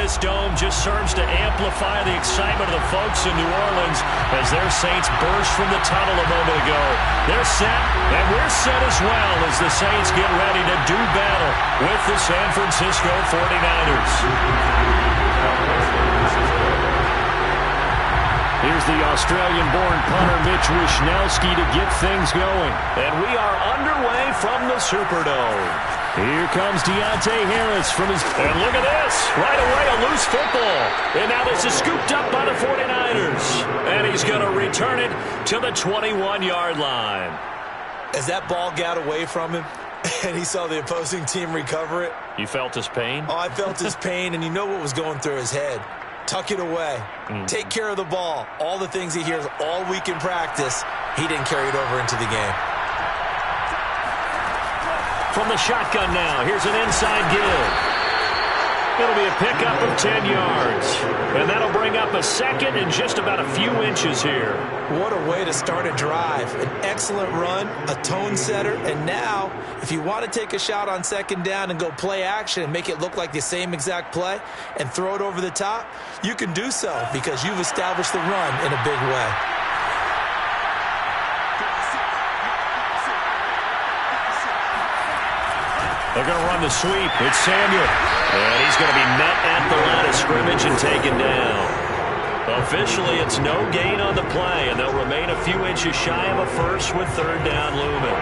this dome just serves to amplify the excitement of the folks in New Orleans as their Saints burst from the tunnel a moment ago. They're set, and we're set as well as the Saints get ready to do battle with the San Francisco 49ers. Here's the Australian-born punter Mitch Wishnowsky to get things going. And we are underway from the Superdome. Here comes Deontay Harris from his... And look at this. Right away, a loose football. And now this is scooped up by the 49ers. And he's going to return it to the 21-yard line. As that ball got away from him, and he saw the opposing team recover it. You felt his pain? Oh, I felt his pain, and you know what was going through his head. Tuck it away. Take care of the ball. All the things he hears all week in practice, he didn't carry it over into the game. From the shotgun now, here's an inside give. It'll be a pickup of 10 yards. And that'll bring up a second and just about a few inches here. What a way to start a drive. An excellent run, a tone setter, and now, if you want to take a shot on second down and go play action and make it look like the same exact play and throw it over the top, you can do so because you've established the run in a big way. They're going to run the sweep. It's Samuel. And he's going to be met at the line of scrimmage and taken down. Officially, it's no gain on the play, and they'll remain a few inches shy of a first with third down looming.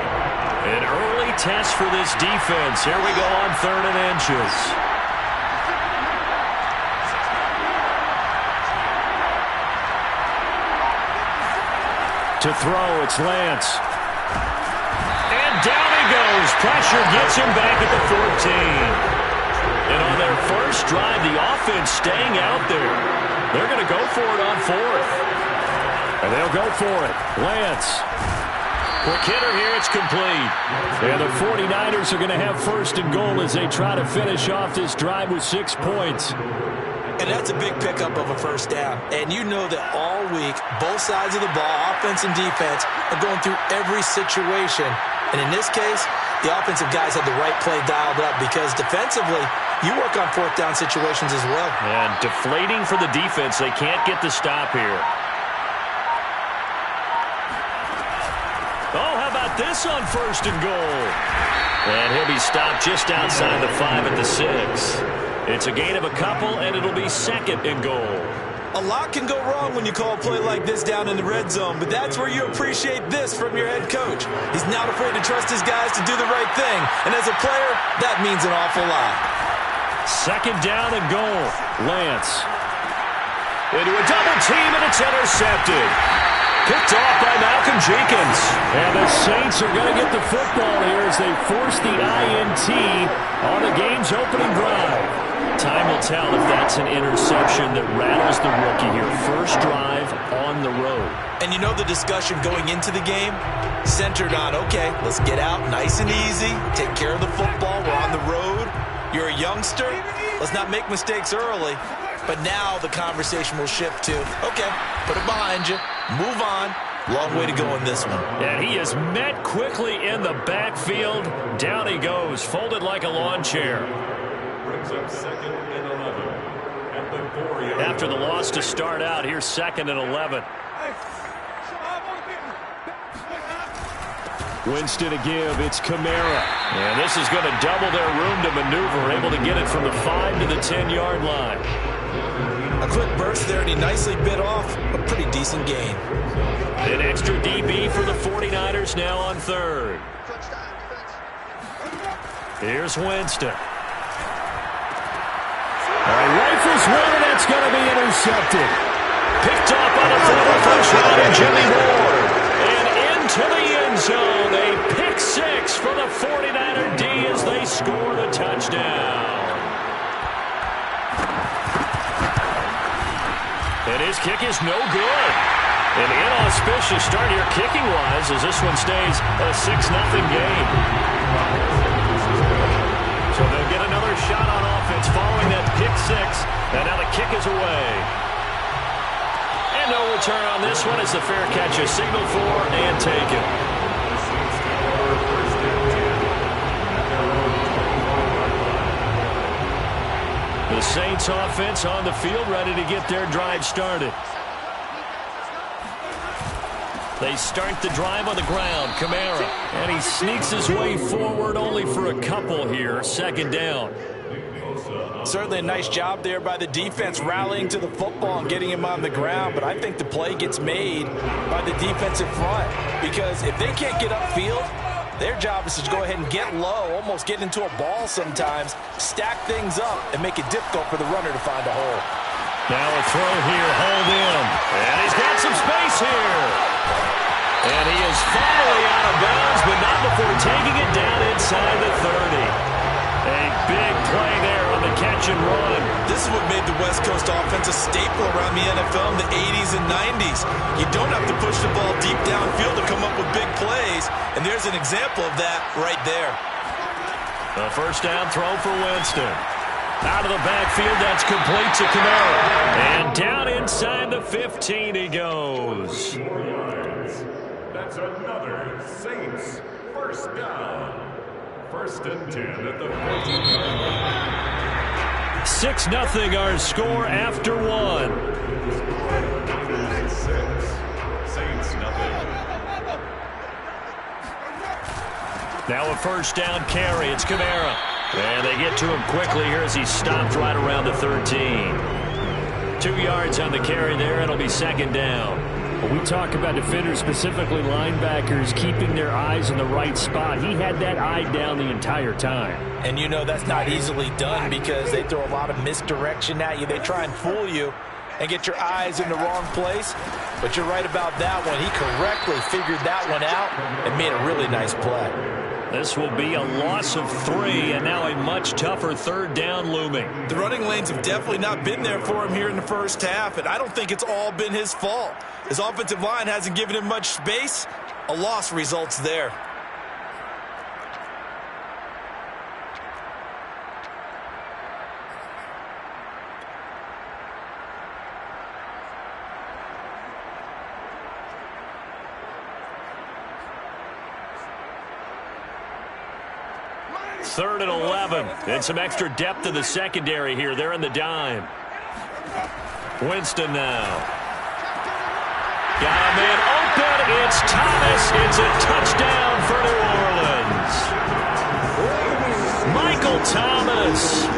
An early test for this defense. Here we go on 3rd and inches. To throw, it's Lance. And down he goes. Pressure gets him back at the 14. And on their first drive, the offense staying out there. They're going to go for it on 4th. And they'll go for it. Lance. Quick hitter here. It's complete. And the 49ers are going to have 1st and goal as they try to finish off this drive with 6 points. And that's a big pickup of a first down. And you know that all week, both sides of the ball, offense and defense, are going through every situation. And in this case, the offensive guys had the right play dialed up because defensively, you work on 4th down situations as well. And deflating for the defense. They can't get the stop here. Oh, how about this on 1st and goal? And he'll be stopped just outside the 5 at the 6. It's a gain of a couple, and it'll be 2nd and goal. A lot can go wrong when you call a play like this down in the red zone, but that's where you appreciate this from your head coach. He's not afraid to trust his guys to do the right thing, and as a player, that means an awful lot. 2nd down and goal. Lance. Into a double team, and it's intercepted. Picked off by Malcolm Jenkins. And the Saints are going to get the football here as they force the INT on the game's opening drive. Time will tell if that's an interception that rattles the rookie here. First drive on the road. And you know the discussion going into the game? Centered on, okay, let's get out nice and easy, take care of the football, we're on the road. You're a youngster, let's not make mistakes early. But now the conversation will shift to, okay, put it behind you, move on. Long way to go in this one. And he is met quickly in the backfield. Down he goes, folded like a lawn chair. Brings up 2nd and 11 at the 4-yard. After the loss to start out, here's 2nd and 11. Winston a give, it's Kamara. And this is going to double their room to maneuver, able to get it from the 5 to the 10-yard line. A quick burst there, and he nicely bit off a pretty decent gain. An extra DB for the 49ers now on 3rd. Here's Winston. Rifles one, and that's going to be intercepted. Picked off by the former first-rounder Jimmy Ward. And into the end zone. A pick-6 for the 49er D as they score the touchdown. And his kick is no good. An inauspicious start here kicking-wise as this one stays a 6-0 game. So they'll get another shot on offense following that pick-6. And now the kick is away. And no return on this one as the fair catch is signaled for and taken. The The Saints offense on the field, ready to get their drive started. They start the drive on the ground. Kamara. And he sneaks his way forward only for a couple here. Second down. Certainly a nice job there by the defense rallying to the football and getting him on the ground. But I think the play gets made by the defensive front. Because if they can't get upfield, their job is to go ahead and get low, almost get into a ball sometimes, stack things up, and make it difficult for the runner to find a hole. Now a throw here, hold in. And he's got some space here. And he is finally out of bounds, but not before taking it down inside the 30. A big play there on the catch and run. This is what made the West Coast offense a staple around the NFL in the 80s and 90s. You don't have to push the ball deep downfield to come up with big plays, and there's an example of that right there. A first down throw for Winston. Out of the backfield, that's complete to Kamara. And down inside the 15 he goes. That's another Saints first down. First and 10 at the 14-yard line. 6-0 our score after one. Saints nothing. Now a first down carry. It's Kamara. And they get to him quickly here as he stopped right around the 13. 2 yards on the carry there. It'll be second down. We talk about defenders, specifically linebackers, keeping their eyes in the right spot. He had that eye down the entire time. And you know that's not easily done because they throw a lot of misdirection at you. They try and fool you and get your eyes in the wrong place. But you're right about that one. He correctly figured that one out and made a really nice play. This will be a loss of 3, and now a much tougher third down looming. The running lanes have definitely not been there for him here in the first half, and I don't think it's all been his fault. His offensive line hasn't given him much space. A loss results there. Third and 11. And some extra depth in the secondary here. They're in the dime. Winston now. Got a man open. It's Thomas. It's a touchdown for New Orleans. Michael Thomas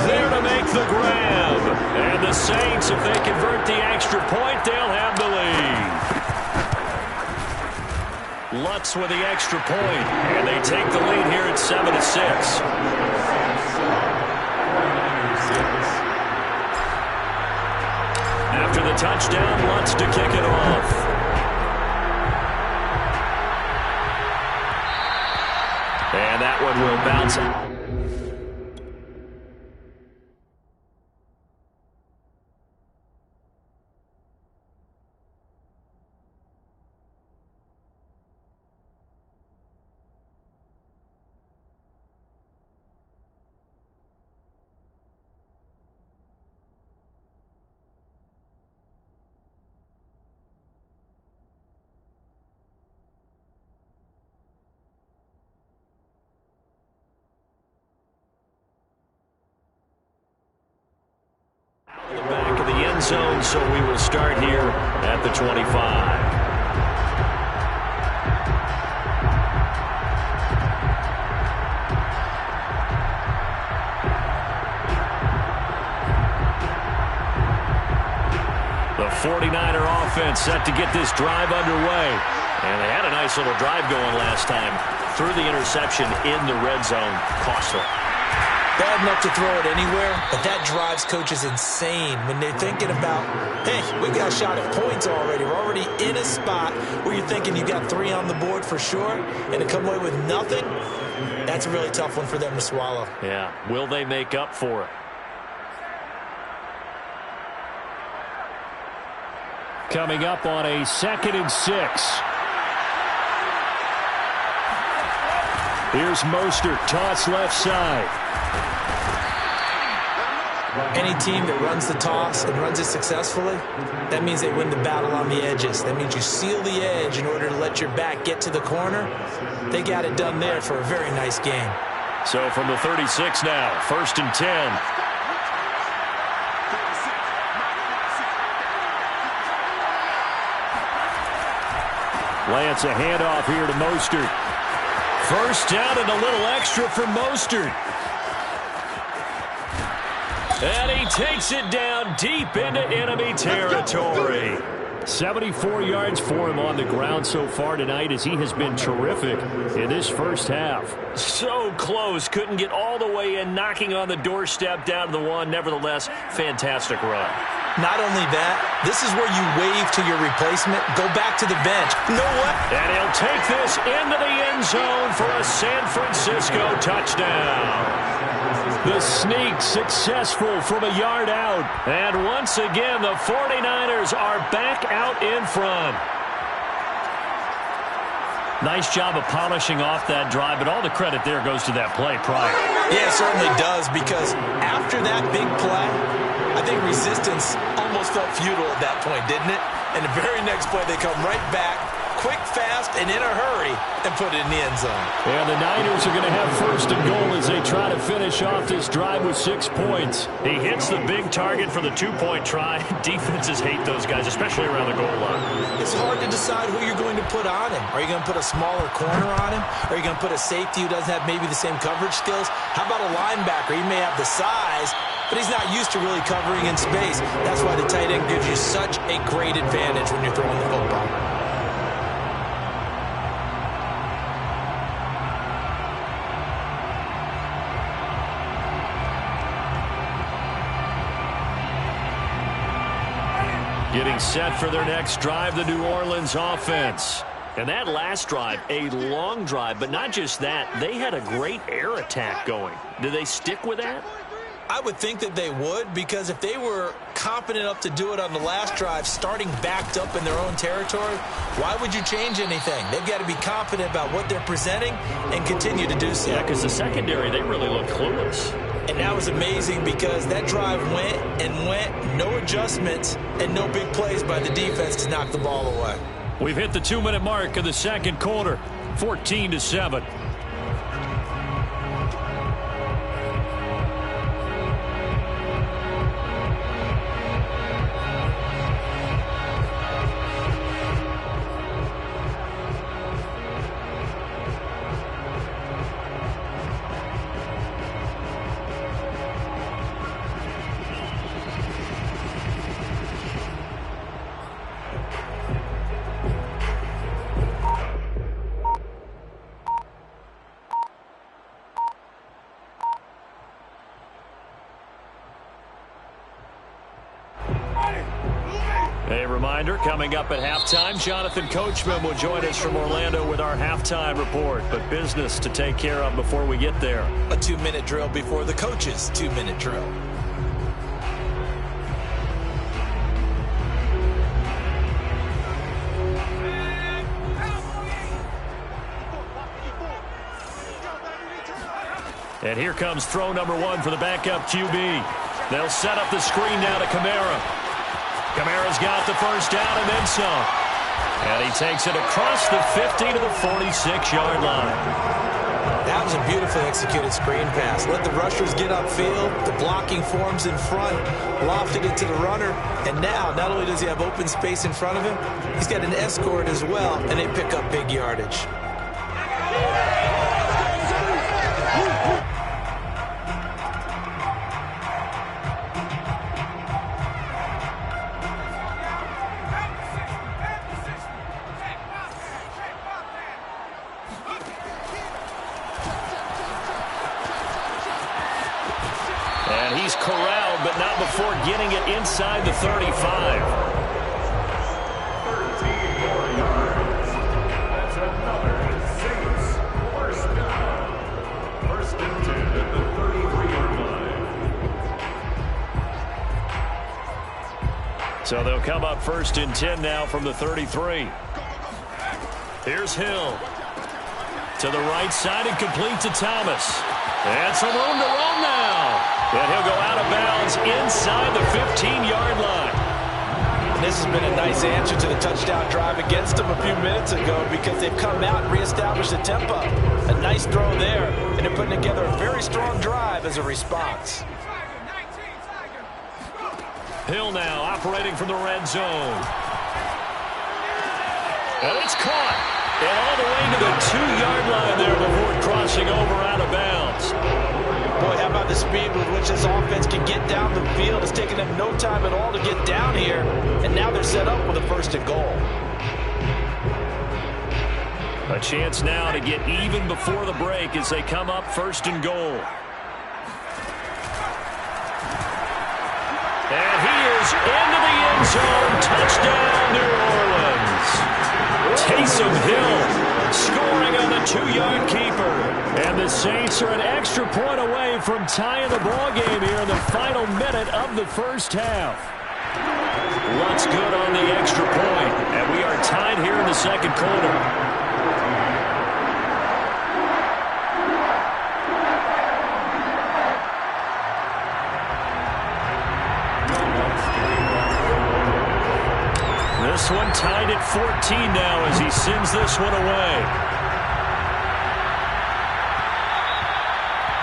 there to make the grab. And the Saints, if they convert the extra point, they'll have the lead. Lutz with the extra point, and they take the lead here at 7-6. After the touchdown, Lutz to kick it off. And that one will bounce out. Zone, so we will start here at the 25. The 49er offense set to get this drive underway. And they had a nice little drive going last time. Through the interception in the red zone. Costly. Bad enough to throw it anywhere, but that drives coaches insane when they're thinking about, hey, we got a shot at points already. We're already in a spot where you're thinking you got 3 on the board for sure, and to come away with nothing, that's a really tough one for them to swallow. Yeah, will they make up for it? Coming up on a 2nd and 6. Here's Mostert, toss left side. Any team that runs the toss and runs it successfully, that means they win the battle on the edges. That means you seal the edge in order to let your back get to the corner. They got it done there for a very nice game. So from the 36 now, 1st and 10. Lance a handoff here to Mostert. First down and a little extra for Mostert. And he takes it down deep into enemy territory. 74 yards for him on the ground so far tonight as he has been terrific in this first half. So close. Couldn't get all the way in, knocking on the doorstep down to the one. Nevertheless, fantastic run. Not only that, this is where you wave to your replacement. Go back to the bench. You know what? And he'll take this into the end zone for a San Francisco touchdown. The sneak successful from a yard out. And once again, the 49ers are back out in front. Nice job of polishing off that drive, but all the credit there goes to that play prior. Yeah, it certainly does, because after that big play, I think resistance almost felt futile at that point, didn't it? And the very next play, they come right back, quick, fast, and in a hurry, and put it in the end zone. And the Niners are going to have first and goal as they try to finish off this drive with 6 points. He hits the big target for the 2-point try. Defenses hate those guys, especially around the goal line. It's hard to decide who you're going to put on him. Are you going to put a smaller corner on him? Are you going to put a safety who doesn't have maybe the same coverage skills? How about a linebacker? He may have the size, but he's not used to really covering in space. That's why the tight end gives you such a great advantage when you're throwing the football. Getting set for their next drive, the New Orleans offense. And that last drive, a long drive, but not just that. They had a great air attack going. Do they stick with that? I would think that they would, because if they were confident enough to do it on the last drive, starting backed up in their own territory, why would you change anything? They've got to be confident about what they're presenting and continue to do so. Yeah, because the secondary, they really look clueless. And that was amazing because that drive went and went, no adjustments, and no big plays by the defense to knock the ball away. We've hit the 2-minute mark of the second quarter, 14-7. A reminder, coming up at halftime, Jonathan Coachman will join us from Orlando with our halftime report. But business to take care of before we get there. A 2-minute drill before the coach's 2-minute drill. And here comes throw number 1 for the backup QB. They'll set up the screen now to Kamara. Kamara's got the first down and then some. And he takes it across the 50 to the 46-yard line. That was a beautifully executed screen pass. Let the rushers get upfield. The blocking forms in front. Lofted it to the runner. And now, not only does he have open space in front of him, he's got an escort as well, and they pick up big yardage. And he's corralled, but not before getting it inside the 35. 13 more yards. That's another Saints first down. First and 10 at the 33-yard line. So they'll come up first and 10 now from the 33. Here's Hill. To the right side and complete to Thomas. And some room to roam now. And he'll go out of bounds inside the 15-yard line. And this has been a nice answer to the touchdown drive against them a few minutes ago because they've come out and reestablished the tempo. A nice throw there, and they're putting together a very strong drive as a response. Hill now operating from the red zone. And it's caught. And all the way to the 2-yard line there before crossing over out of bounds. Boy, how about the speed with which this offense can get down the field? It's taken them no time at all to get down here. And now they're set up with a 1st and goal. A chance now to get even before the break as they come up 1st and goal. And he is into the end zone. Touchdown, New Orleans. Taysom Hill scoring on the 2-yard keeper. And the Saints are an extra point away from tying the ball game here in the final minute of the 1st half. What's good on the extra point? And we are tied here in the 2nd quarter. This one tied at 14 now as he sends this one away.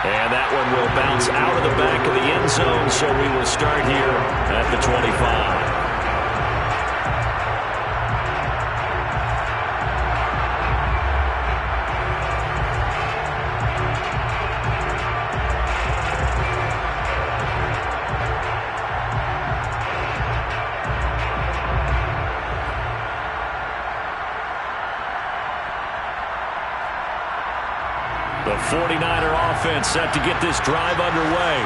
And that one will bounce out of the back of the end zone, so we will start here at the 25. The 49er offense set to get this drive underway.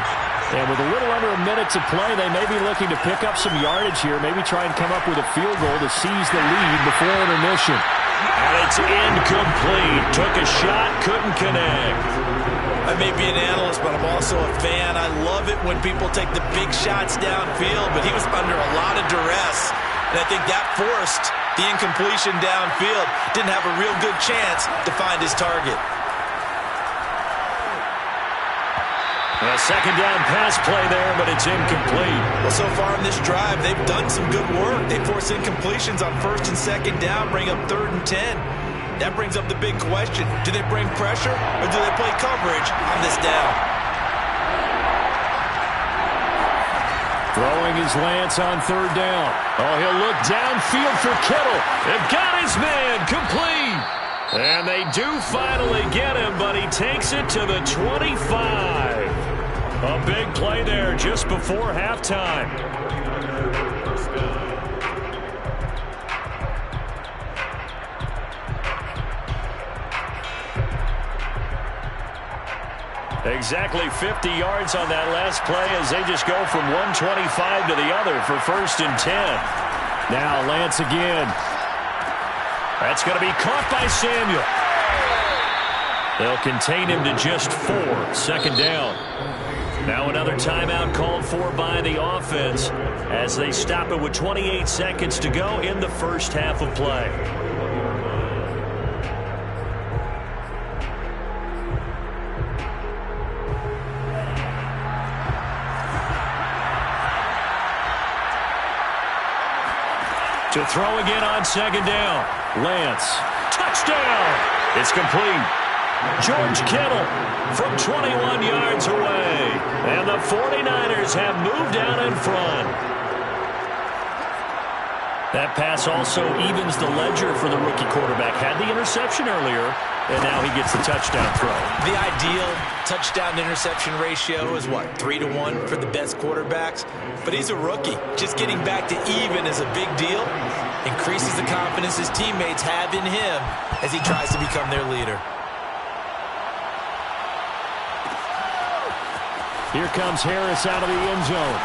And with a little under a minute to play, they may be looking to pick up some yardage here, maybe try and come up with a field goal to seize the lead before intermission. And it's incomplete. Took a shot, couldn't connect. I may be an analyst, but I'm also a fan. I love it when people take the big shots downfield, but he was under a lot of duress. And I think that forced the incompletion downfield. Didn't have a real good chance to find his target. A 2nd down pass play there, but it's incomplete. Well, so far in this drive, they've done some good work. They force incompletions on 1st and 2nd down, bring up 3rd and 10. That brings up the big question. Do they bring pressure, or do they play coverage on this down? Throwing his Lance on 3rd down. Oh, he'll look downfield for Kittle. They've got his man complete. And they do finally get him, but he takes it to the 25. A big play there just before halftime. Exactly 50 yards on that last play as they just go from 125 to the other for 1st and 10. Now Lance again. That's going to be caught by Samuel. They'll contain him to just 4. 2nd down. Now another timeout called for by the offense as they stop it with 28 seconds to go in the 1st half of play. To throw again on 2nd down. Lance. Touchdown. It's complete. George Kittle from 21 yards away. And the 49ers have moved down in front. That pass also evens the ledger for the rookie quarterback. Had the interception earlier, and now he gets the touchdown throw. The ideal touchdown-interception ratio is, what, 3-to-1 for the best quarterbacks? But he's a rookie. Just getting back to even is a big deal. Increases the confidence his teammates have in him as he tries to become their leader. Here comes Harris out of the end zone.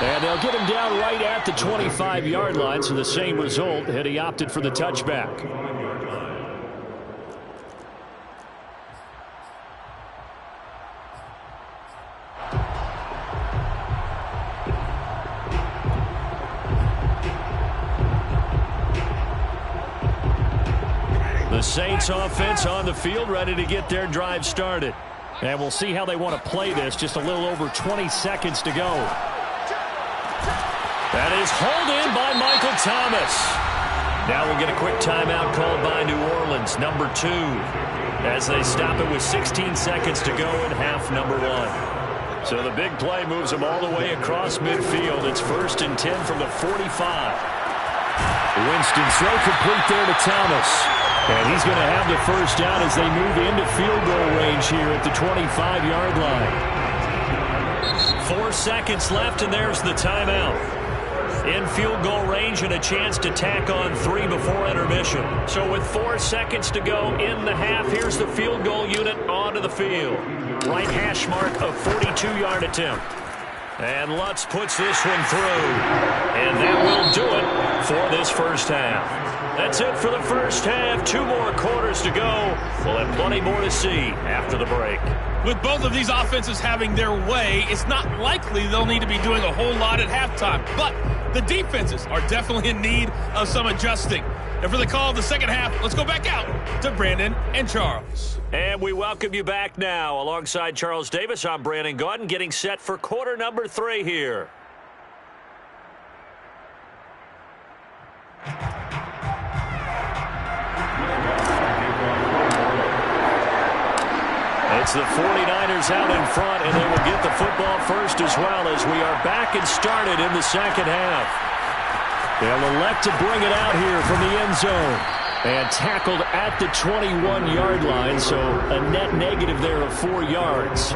And they'll get him down right at the 25-yard line, so the same result had he opted for the touchback. The Saints offense on the field ready to get their drive started. And we'll see how they want to play this. Just a little over 20 seconds to go. That is hauled in by Michael Thomas. Now we'll get a quick timeout called by New Orleans, number 2, as they stop it with 16 seconds to go in half number 1. So the big play moves them all the way across midfield. It's 1st and 10 from the 45. Winston throw complete there to Thomas. And he's going to have the first down as they move into field goal range here at the 25-yard line. 4 seconds left, and there's the timeout. In field goal range and a chance to tack on 3 before intermission. So with 4 seconds to go in the half, here's the field goal unit onto the field. Right hash mark, a 42-yard attempt. And Lutz puts this one through. And that will do it for this first half. That's it for the first half. 2 more quarters to go. We'll have plenty more to see after the break. With both of these offenses having their way, it's not likely they'll need to be doing a whole lot at halftime. But the defenses are definitely in need of some adjusting. And for the call of the second half, let's go back out to Brandon and Charles. And we welcome you back now. Alongside Charles Davis, I'm Brandon Gaudin, getting set for quarter number 3 here. It's the 49ers out in front, and they will get the football first as well as we are back and started in the second half. They'll elect to bring it out here from the end zone. And tackled at the 21-yard line, so a net negative there of 4 yards.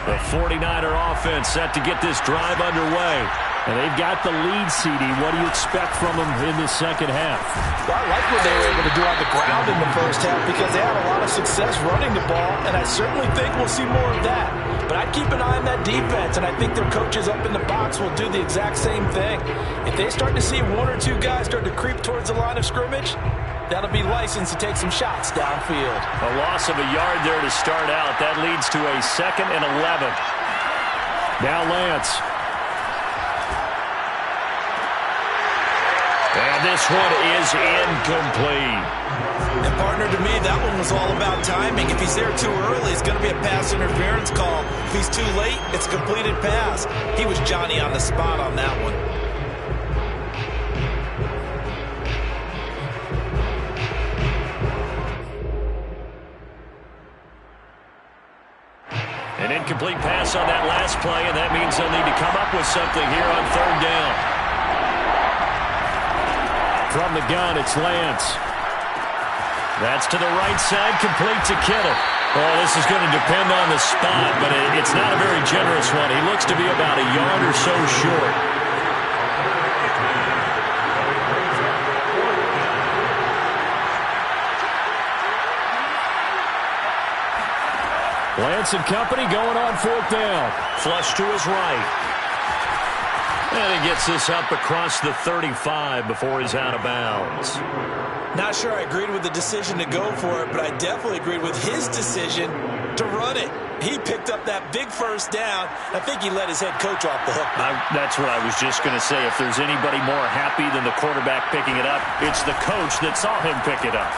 The 49er offense set to get this drive underway. And they've got the lead, CD. What do you expect from them in the second half? Well, I like what they were able to do on the ground in the first half because they had a lot of success running the ball, and I certainly think we'll see more of that. But I'd keep an eye on that defense, and I think their coaches up in the box will do the exact same thing. If they start to see 1 or 2 guys start to creep towards the line of scrimmage, that'll be licensed to take some shots downfield. A loss of a yard there to start out. That leads to a 2nd and 11. Now Lance. And this one is incomplete. And partner, to me, that one was all about timing. If he's there too early, it's going to be a pass interference call. If he's too late, it's a completed pass. He was Johnny on the spot on that one. An incomplete pass on that last play, and that means they'll need to come up with something here on 3rd down. From the gun, it's Lance. That's to the right side, complete to Kittle. Oh, this is going to depend on the spot, but it's not a very generous one. He looks to be about a yard or so short. Lance and company going on 4th down. Flush to his right. And he gets this up across the 35 before he's out of bounds. Not sure I agreed with the decision to go for it, but I definitely agreed with his decision to run it. He picked up that big first down. I think he let his head coach off the hook. That's what I was just going to say. If there's anybody more happy than the quarterback picking it up, it's the coach that saw him pick it up.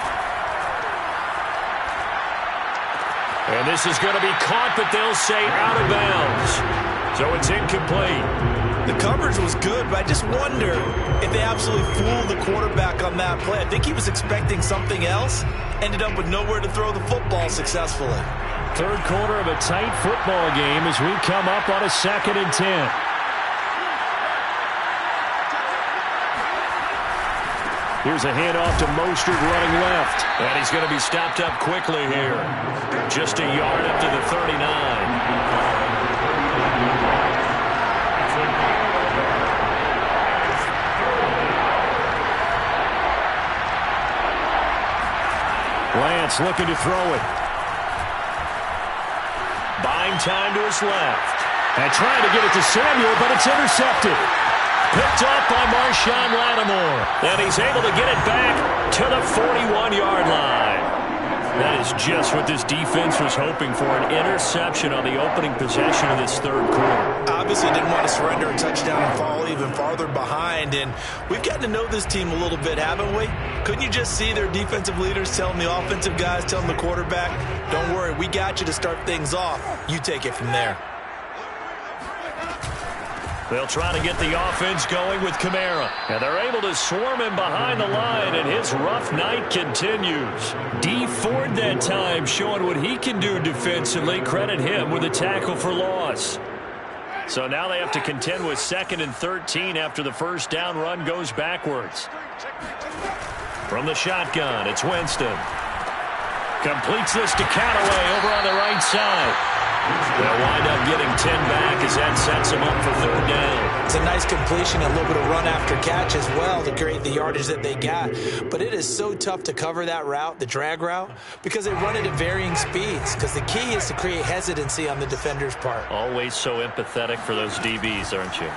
And this is going to be caught, but they'll say out of bounds. So it's incomplete. The coverage was good, but I just wonder if they absolutely fooled the quarterback on that play. I think he was expecting something else. Ended up with nowhere to throw the football successfully. 3rd quarter of a tight football game as we come up on a 2nd and 10. Here's a handoff to Mostert running left. And he's going to be stopped up quickly here. Just a yard up to the 39. Lance looking to throw it. Buying time to his left. And trying to get it to Samuel, but it's intercepted. Picked up by Marshawn Lattimore. And he's able to get it back to the 41-yard line. That is just what this defense was hoping for, an interception on the opening possession of this 3rd quarter. Obviously didn't want to surrender a touchdown and fall even farther behind. And we've gotten to know this team a little bit, haven't we? Couldn't you just see their defensive leaders telling the offensive guys, telling the quarterback, don't worry, we got you to start things off. You take it from there. They'll try to get the offense going with Kamara. And they're able to swarm him behind the line, and his rough night continues. Dee Ford that time showing what he can do defensively. Credit him with a tackle for loss. So now they have to contend with 2nd and 13 after the first down run goes backwards. From the shotgun, it's Winston. Completes this to Callaway over on the right side. They'll wind up getting 10 back as that sets them up for 3rd down. It's a nice completion, a little bit of run after catch as well to create the yardage that they got. But it is so tough to cover that route, the drag route, because they run it at varying speeds. Because the key is to create hesitancy on the defender's part. Always so empathetic for those DBs, aren't you?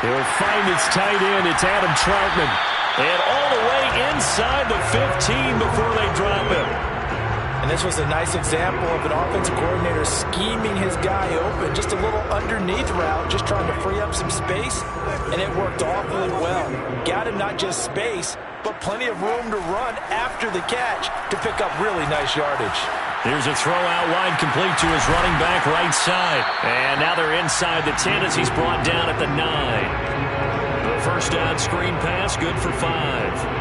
He'll find his tight end. It's Adam Troutman. And all the way inside the 15 before they drop him. And this was a nice example of an offensive coordinator scheming his guy open. Just a little underneath route, just trying to free up some space, and it worked awfully well. Got him not just space, but plenty of room to run after the catch to pick up really nice yardage. Here's a throw out wide, complete to his running back right side. And now they're inside the 10 as he's brought down at the 9. First down screen pass, good for 5.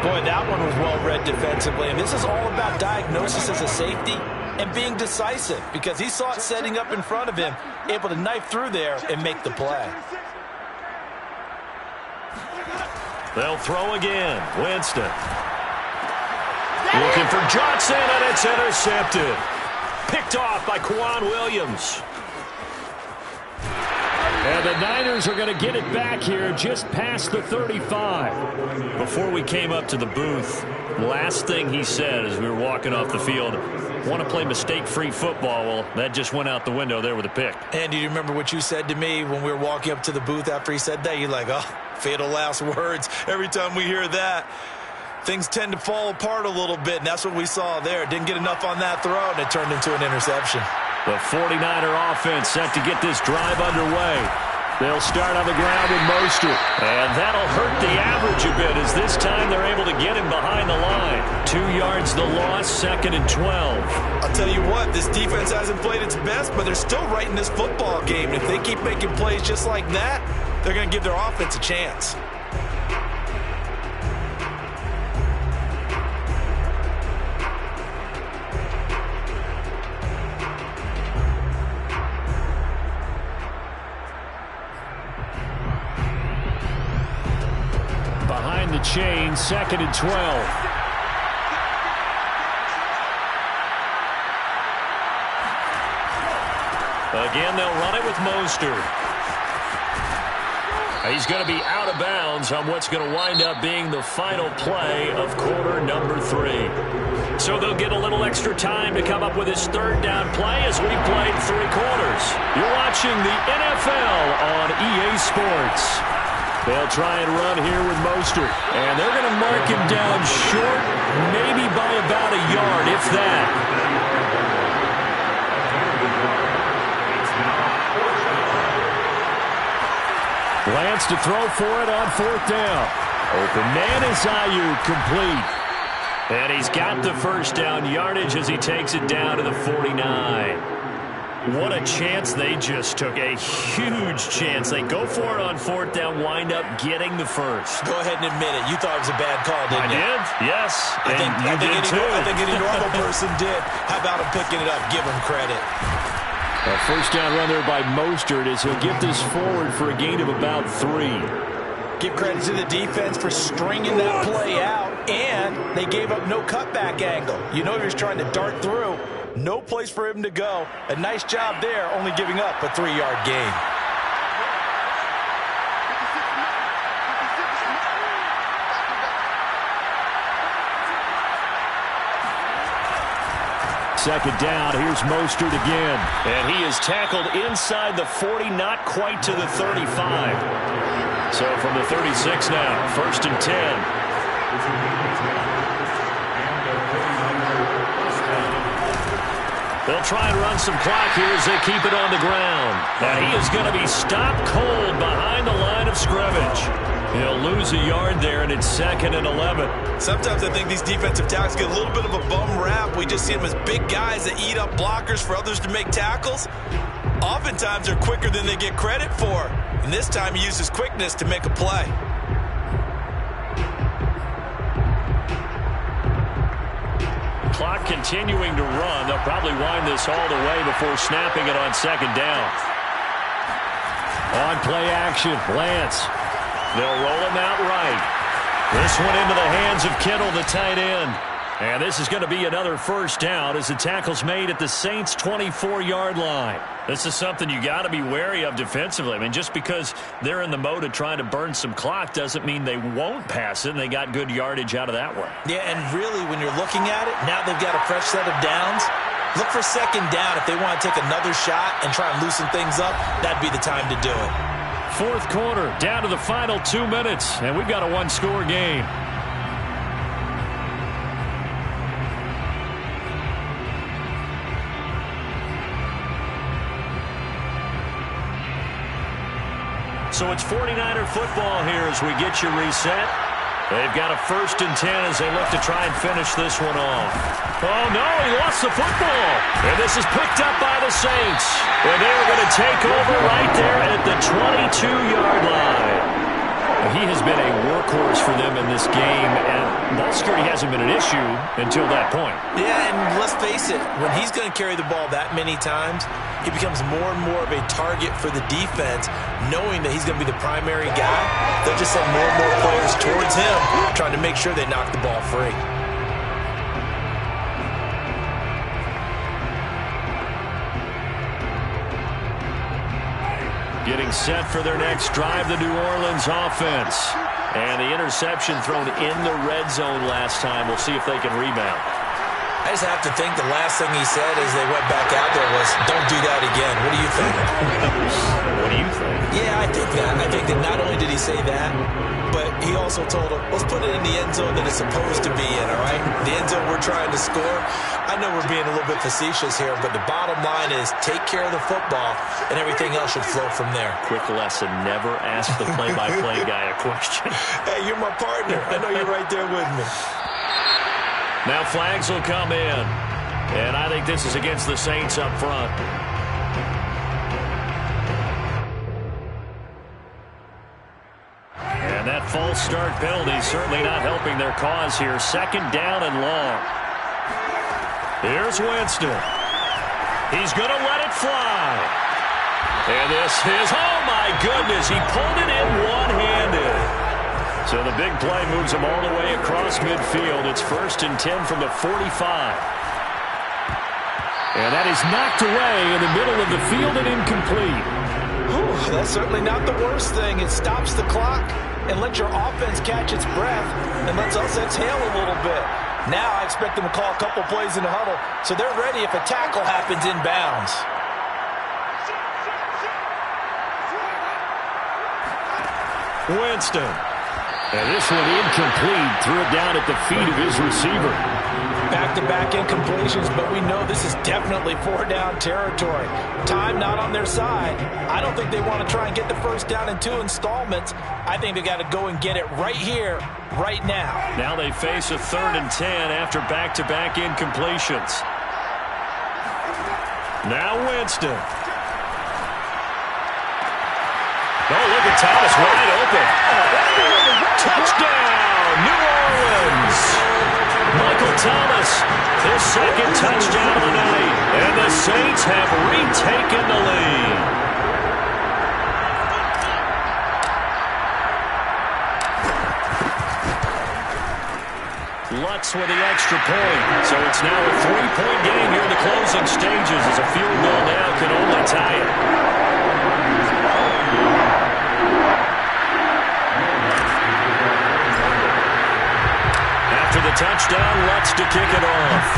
Boy, that one was well read defensively. And this is all about diagnosis as a safety and being decisive, because he saw it setting up in front of him, able to knife through there and make the play. They'll throw again. Winston. Looking for Johnson, and it's intercepted. Picked off by Kwan Williams. And the Niners are going to get it back here just past the 35. Before we came up to the booth, last thing he said as we were walking off the field, want to play mistake-free football. Well, that just went out the window there with a pick. And do you remember what you said to me when we were walking up to the booth after he said that? You're like, oh, fatal last words. Every time we hear that, things tend to fall apart a little bit, and that's what we saw there. Didn't get enough on that throw, and it turned into an interception. The 49er offense set to get this drive underway. They'll start on the ground with Mostert. And that'll hurt the average a bit, as this time they're able to get him behind the line. 2 yards the loss, 2nd and 12. I'll tell you what, this defense hasn't played its best, but they're still right in this football game. If they keep making plays just like that, they're going to give their offense a chance. Behind the chain, 2nd and 12. Again, they'll run it with Mostert. He's going to be out of bounds on what's going to wind up being the final play of quarter number 3. So they'll get a little extra time to come up with his 3rd down play as we've played 3 quarters. You're watching the NFL on EA Sports. They'll try and run here with Mostert. And they're going to mark him down short, maybe by about a yard, if that. Lance to throw for it on 4th down. Open man is Ayuk, complete. And he's got the first down yardage as he takes it down to the 49. What a chance they just took. A huge chance. They go for it on 4th down, wind up getting the first. Go ahead and admit it. You thought it was a bad call, didn't you? I did, yes. I think any normal person did. How about him picking it up? Give him credit. A first down run there by Mostert as he'll get this forward for a gain of about 3. Give credit to the defense for stringing that play out, and they gave up no cutback angle. You know he was trying to dart through. No place for him to go. A nice job there, only giving up a 3-yard gain. Second down, here's Mostert again. And he is tackled inside the 40, not quite to the 35. So from the 36 now, 1st and 10. They'll try and run some clock here as they keep it on the ground. And he is going to be stopped cold behind the line of scrimmage. He'll lose a yard there, and it's 2nd and 11. Sometimes I think these defensive tackles get a little bit of a bum rap. We just see them as big guys that eat up blockers for others to make tackles. Oftentimes they're quicker than they get credit for. And this time he uses quickness to make a play. clock continuing to run. They'll probably wind this all the way before snapping it on second down. On play action, Lance. They'll roll him out right. This one into the hands of Kittle, the tight end. And this is going to be another first down as the tackle's made at the Saints' 24-yard line. This is something you got to be wary of defensively. I mean, just because they're in the mode of trying to burn some clock doesn't mean they won't pass it, and they got good yardage out of that one. Yeah, and really, when you're looking at it, now they've got a fresh set of downs. Look for second down if they want to take another shot and try and loosen things up. That'd be the time to do it. Fourth quarter, down to the final 2 minutes, and we've got a one-score game. So it's 49er football here as we get you reset. They've got a 1st and 10 as they look to try and finish this one off. Oh, no, he lost the football. And this is picked up by the Saints. And they're going to take over right there at the 22-yard line. He has been a workhorse for them in this game, and ball security hasn't been an issue until that point. Yeah, and let's face it, when he's going to carry the ball that many times, he becomes more and more of a target for the defense, knowing that he's going to be the primary guy. They'll just send more and more players towards him, trying to make sure they knock the ball free. Getting set for their next drive, the New Orleans offense. And the interception thrown in the red zone last time. We'll see if they can rebound. I just have to think the last thing he said as they went back out there was, don't do that again. What do you think? What do you think? Yeah, I think that. I think that not only did he say that, but he also told him, let's put it in the end zone that it's supposed to be in, all right? The end zone we're trying to score. I know we're being a little bit facetious here, but the bottom line is take care of the football, and everything else should flow from there. Quick lesson, never ask the play-by-play guy a question. Hey, you're my partner. I know you're right there with me. Now flags will come in, and I think this is against the Saints up front. And that false start penalty is certainly not helping their cause here. Second down and long. Here's Winston. He's going to let it fly. And this is, oh my goodness, he pulled it in one-handed. So the big play moves him all the way across midfield. It's 1st and 10 from the 45. And that is knocked away in the middle of the field and incomplete. Whew, that's certainly not the worst thing. It stops the clock and lets your offense catch its breath and lets us exhale a little bit. Now I expect them to call a couple plays in the huddle, so they're ready if a tackle happens inbounds. Winston. And this one incomplete. Threw it down at the feet of his receiver. Back-to-back incompletions, but we know this is definitely 4-down territory. Time not on their side. I don't think they want to try and get the first down in 2 installments. I think they got to go and get it right here, right now. Now they face a 3rd and 10 after back-to-back incompletions. Now Winston. Oh, look at Thomas wide open. Touchdown, New Orleans. Michael Thomas, his 2nd touchdown of the night. And the Saints have retaken the lead. Lutz with the extra point. So it's now a 3-point game here in the closing stages as a field goal now can only tie it. After the touchdown, Lutz to kick it off.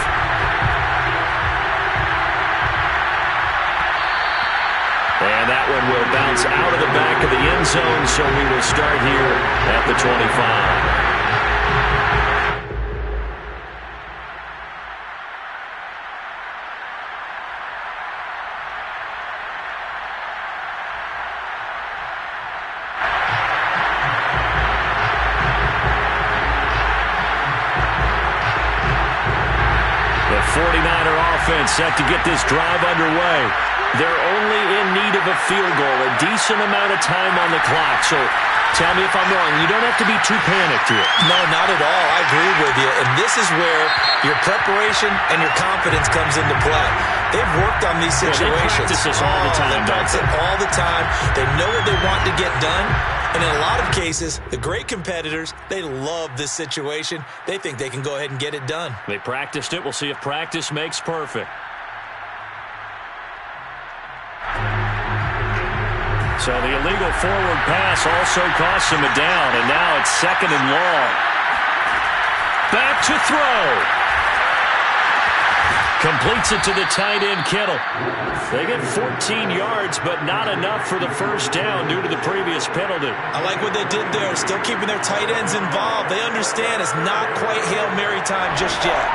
And that one will bounce out of the back of the end zone, so we will start here at the 25. The 49er offense set to get this drive underway. They're only in need of a field goal, a decent amount of time on the clock. So tell me if I'm wrong. You don't have to be too panicked here. No, not at all. I agree with you. And this is where your preparation and your confidence comes into play. They've worked on these situations. They practice this all the time. They practice it all the time. They know what they want to get done. And in a lot of cases, the great competitors, they love this situation. They think they can go ahead and get it done. They practiced it. We'll see if practice makes perfect. So the illegal forward pass also costs him a down, and now it's 2nd and long. Back to throw. Completes it to the tight end, Kittle. They get 14 yards, but not enough for the first down due to the previous penalty. I like what they did there, still keeping their tight ends involved. They understand it's not quite Hail Mary time just yet.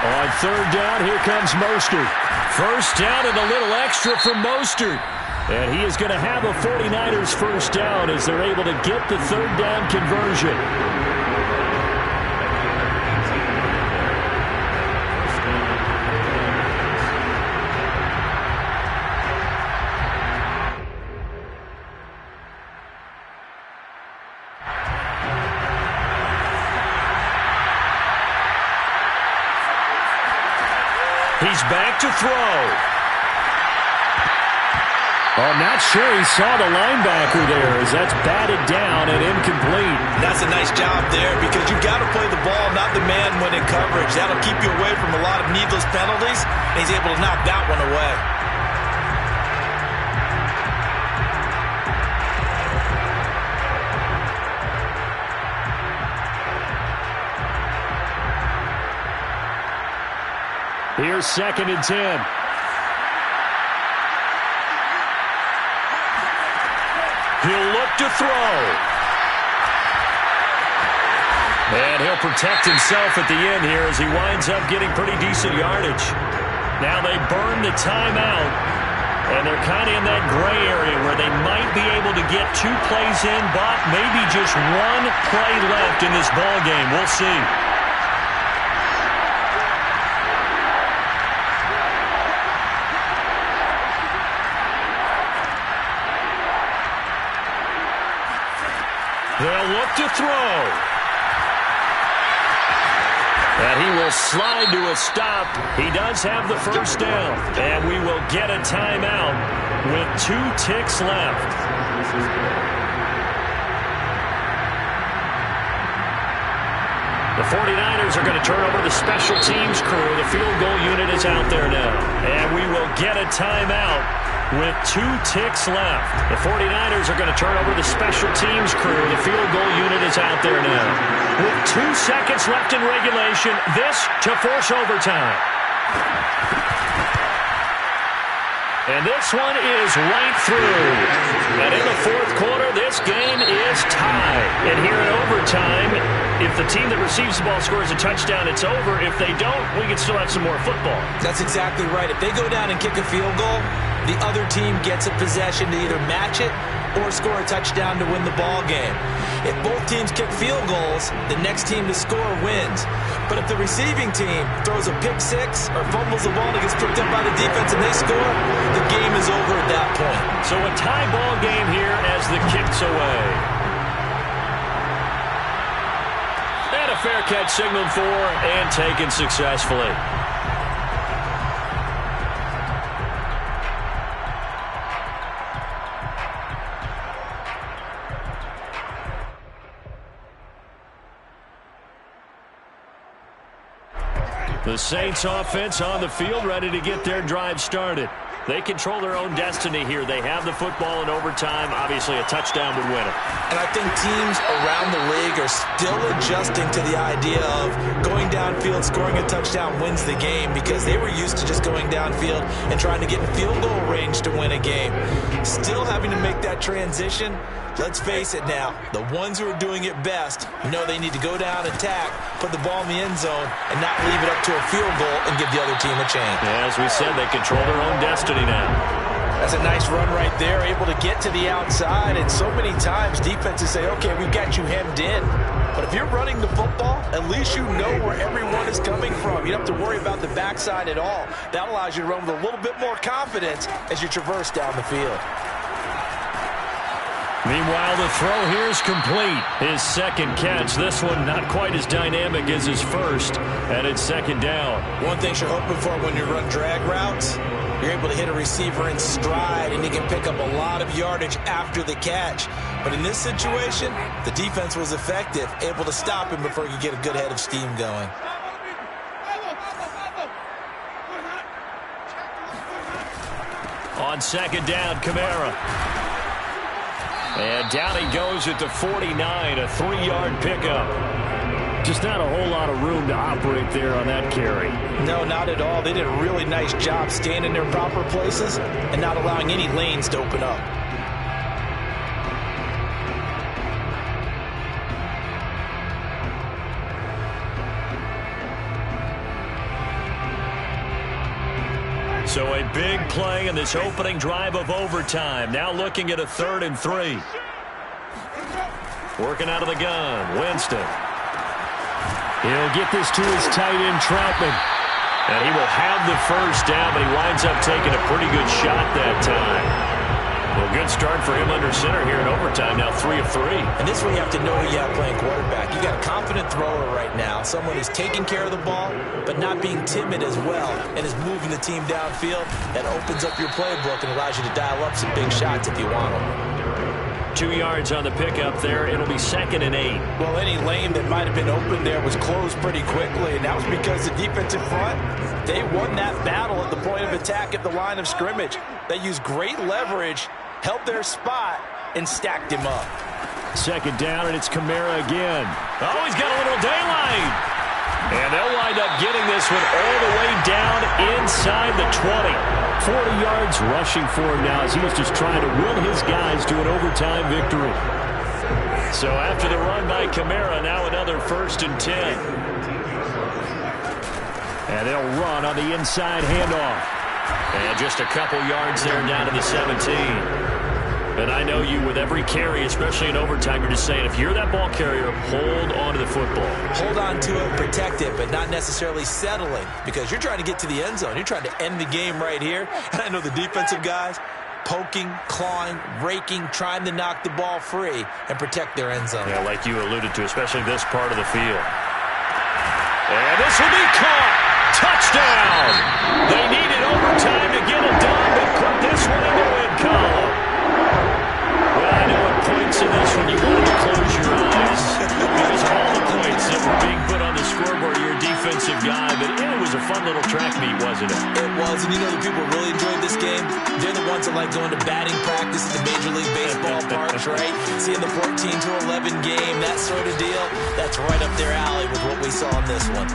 On 3rd down, here comes Mostert. First down and a little extra for Mostert. And he is going to have a 49ers first down as they're able to get the 3rd down conversion. He's back to throw. I'm not sure he saw the linebacker there as that's batted down and incomplete. That's a nice job there because you've got to play the ball, not the man when in coverage. That'll keep you away from a lot of needless penalties, and he's able to knock that one away. Here's 2nd and 10. He'll look to throw. And he'll protect himself at the end here as he winds up getting pretty decent yardage. Now they burn the timeout, and they're kind of in that gray area where they might be able to get 2 plays in, but maybe just 1 play left in this ball game. We'll see. They'll look to throw. And he will slide to a stop. He does have the first down. And we will get a timeout with 2 ticks left. The 49ers are going to turn over the special teams crew. The field goal unit is out there now. And we will get a timeout with 2 ticks left. The 49ers are going to turn over the special teams crew. The field goal unit is out there now. With 2 seconds left in regulation, this to force overtime. And this one is right through. And in the 4th quarter, this game is tied. And here in overtime, if the team that receives the ball scores a touchdown, it's over. If they don't, we can still have some more football. That's exactly right. If they go down and kick a field goal, the other team gets a possession to either match it or score a touchdown to win the ball game. If both teams kick field goals, the next team to score wins. But if the receiving team throws a pick 6 or fumbles the ball and gets picked up by the defense and they score, the game is over at that point. So a tie ball game here as the kick's away. And a fair catch signaled for and taken successfully. The Saints offense on the field, ready to get their drive started. They control their own destiny here. They have the football in overtime. Obviously, a touchdown would win it. And I think teams around the league are still adjusting to the idea of going downfield, scoring a touchdown wins the game because they were used to just going downfield and trying to get in field goal range to win a game. Still having to make that transition. Let's face it now, the ones who are doing it best know they need to go down, attack, put the ball in the end zone, and not leave it up to a field goal and give the other team a chance. As we said, they control their own destiny now. That's a nice run right there, able to get to the outside, and so many times defenses say, okay, we've got you hemmed in. But if you're running the football, at least you know where everyone is coming from. You don't have to worry about the backside at all. That allows you to run with a little bit more confidence as you traverse down the field. Meanwhile, the throw here is complete. His second catch. This one not quite as dynamic as his first, and it's second down. One thing you're hoping for when you run drag routes, you're able to hit a receiver in stride, and he can pick up a lot of yardage after the catch. But in this situation, the defense was effective, able to stop him before he could get a good head of steam going. On second down, Kamara. And down he goes at the 49, a 3-yard pickup. Just not a whole lot of room to operate there on that carry. No, not at all. They did a really nice job staying in their proper places and not allowing any lanes to open up. So a big play in this opening drive of overtime. Now looking at a 3rd and 3. Working out of the gun, Winston. He'll get this to his tight end, Troutman. And he will have the first down, but he winds up taking a pretty good shot that time. Well, good start for him under center here in overtime. Now 3 of 3. And this is where you have to know who you have playing quarterback. You got a confident thrower right now, someone who's taking care of the ball, but not being timid as well, and is moving the team downfield. That opens up your playbook and allows you to dial up some big shots if you want them. 2 yards on the pickup there. It'll be 2nd and 8. Well, any lane that might have been open there was closed pretty quickly, and that was because the defensive front, they won that battle at the point of attack at the line of scrimmage. They used great leverage, held their spot, and stacked him up. Second down, and it's Kamara again. Oh, he's got a little daylight. And they'll wind up getting this one all the way down inside the 20. 40 yards rushing for him now as he's just trying to will his guys to an overtime victory. So after the run by Kamara, now another 1st and 10. And they'll run on the inside handoff. And just a couple yards there down to the 17. And I know you, with every carry, especially in overtime, you're just saying, if you're that ball carrier, hold on to the football. Hold on to it, protect it, but not necessarily settling, because you're trying to get to the end zone. You're trying to end the game right here. And I know the defensive guys, poking, clawing, raking, trying to knock the ball free and protect their end zone. Yeah, like you alluded to, especially this part of the field. And this will be caught. Touchdown. They needed overtime to get it done, but put this one in the win column. Well, I know at points in this one you wanted to close your eyes because of all the points that were being put on the scoreboard. You're a defensive guy, but it was a fun little track meet, wasn't it? It was, and you know the people who really enjoyed this game? They're the ones that like going to batting practice at the Major League Baseball parks, right? Seeing the 14-11 game, that sort of deal, that's right up their alley with what we saw in this one.